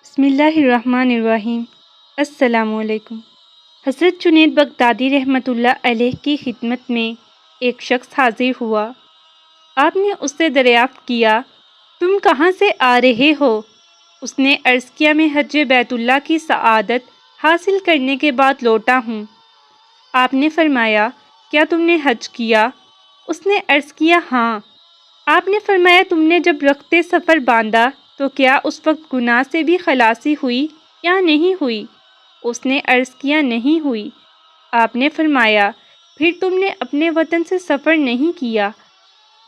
بسم اللہ الرحمن الرحیم۔ السلام علیکم۔ حضرت جنید بغدادی رحمۃ اللہ علیہ کی خدمت میں ایک شخص حاضر ہوا۔ آپ نے اس سے دریافت کیا، تم کہاں سے آ رہے ہو؟ اس نے عرض کیا، میں حج بیت اللہ کی سعادت حاصل کرنے کے بعد لوٹا ہوں۔ آپ نے فرمایا، کیا تم نے حج کیا؟ اس نے عرض کیا، ہاں۔ آپ نے فرمایا، تم نے جب رخت سفر باندھا تو کیا اس وقت گناہ سے بھی خلاصی ہوئی یا نہیں ہوئی؟ اس نے عرض کیا، نہیں ہوئی۔ آپ نے فرمایا، پھر تم نے اپنے وطن سے سفر نہیں کیا؟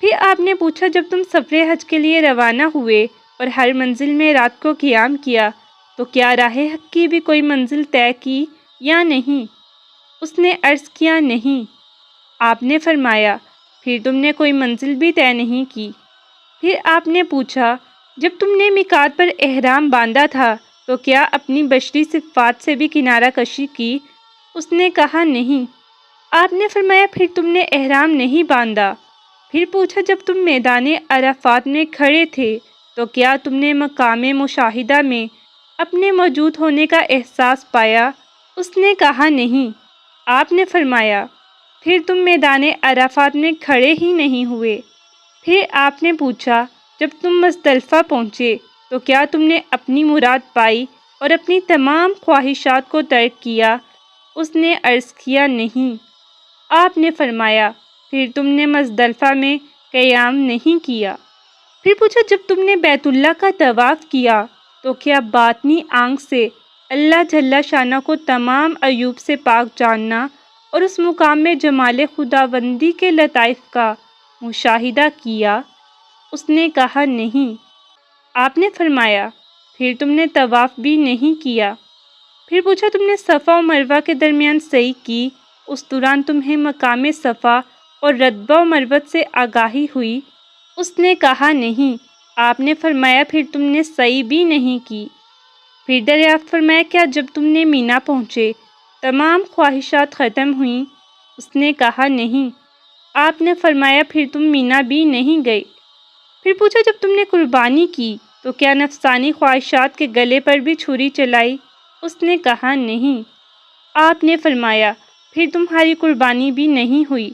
پھر آپ نے پوچھا، جب تم سفر حج کے لیے روانہ ہوئے اور ہر منزل میں رات کو قیام کیا تو کیا راہ حق کی بھی کوئی منزل طے کی یا نہیں؟ اس نے عرض کیا، نہیں۔ آپ نے فرمایا، پھر تم نے کوئی منزل بھی طے نہیں کی؟ پھر آپ نے پوچھا، جب تم نے میقات پر احرام باندھا تھا تو کیا اپنی بشری صفات سے بھی کنارہ کشی کی؟ اس نے کہا، نہیں۔ آپ نے فرمایا، پھر تم نے احرام نہیں باندھا؟ پھر پوچھا، جب تم میدان عرفات میں کھڑے تھے تو کیا تم نے مقام مشاہدہ میں اپنے موجود ہونے کا احساس پایا؟ اس نے کہا، نہیں۔ آپ نے فرمایا، پھر تم میدان عرفات میں کھڑے ہی نہیں ہوئے؟ پھر آپ نے پوچھا، جب تم مزدلفہ پہنچے تو کیا تم نے اپنی مراد پائی اور اپنی تمام خواہشات کو ترک کیا؟ اس نے عرض کیا، نہیں۔ آپ نے فرمایا، پھر تم نے مزدلفہ میں قیام نہیں کیا؟ پھر پوچھا، جب تم نے بیت اللہ کا طواف کیا تو کیا باطنی آنکھ سے اللہ جل شانہ کو تمام عیوب سے پاک جاننا اور اس مقام میں جمال خداوندی کے لطائف کا مشاہدہ کیا؟ اس نے کہا، نہیں۔ آپ نے فرمایا، پھر تم نے طواف بھی نہیں کیا؟ پھر پوچھا، تم نے صفا و مروہ کے درمیان سعی کی، اس دوران تمہیں مقام صفا اور رتبہ و مروت سے آگاہی ہوئی؟ اس نے کہا، نہیں۔ آپ نے فرمایا، پھر تم نے سعی بھی نہیں کی؟ پھر دریافت فرمایا، کیا جب تم نے مینا پہنچے تمام خواہشات ختم ہوئیں؟ اس نے کہا، نہیں۔ آپ نے فرمایا، پھر تم مینا بھی نہیں گئے؟ پھر پوچھا، جب تم نے قربانی کی تو کیا نفسانی خواہشات کے گلے پر بھی چھری چلائی؟ اس نے کہا، نہیں۔ آپ نے فرمایا، پھر تمہاری قربانی بھی نہیں ہوئی؟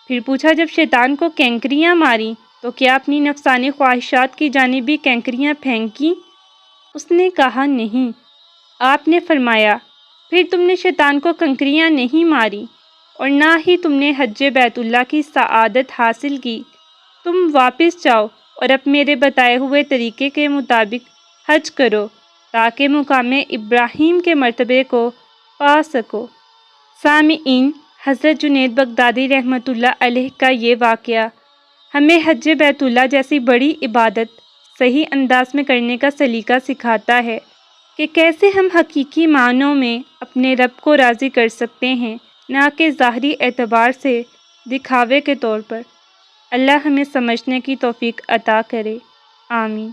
پھر پوچھا، جب شیطان کو کینکریاں ماری تو کیا اپنی نفسانی خواہشات کی جانب بھی کینکریاں پھینکی؟ اس نے کہا، نہیں۔ آپ نے فرمایا، پھر تم نے شیطان کو کنکریاں نہیں ماری اور نہ ہی تم نے حج بیت اللہ کی سعادت حاصل کی۔ تم واپس جاؤ اور اب میرے بتائے ہوئے طریقے کے مطابق حج کرو تاکہ مقام ابراہیم کے مرتبے کو پا سکو۔ سامعین، حضرت جنید بغدادی رحمۃ اللہ علیہ کا یہ واقعہ ہمیں حج بیت اللہ جیسی بڑی عبادت صحیح انداز میں کرنے کا سلیقہ سکھاتا ہے کہ کیسے ہم حقیقی معنوں میں اپنے رب کو راضی کر سکتے ہیں، نہ کہ ظاہری اعتبار سے دکھاوے کے طور پر۔ اللہ ہمیں سمجھنے کی توفیق عطا کرے، آمین۔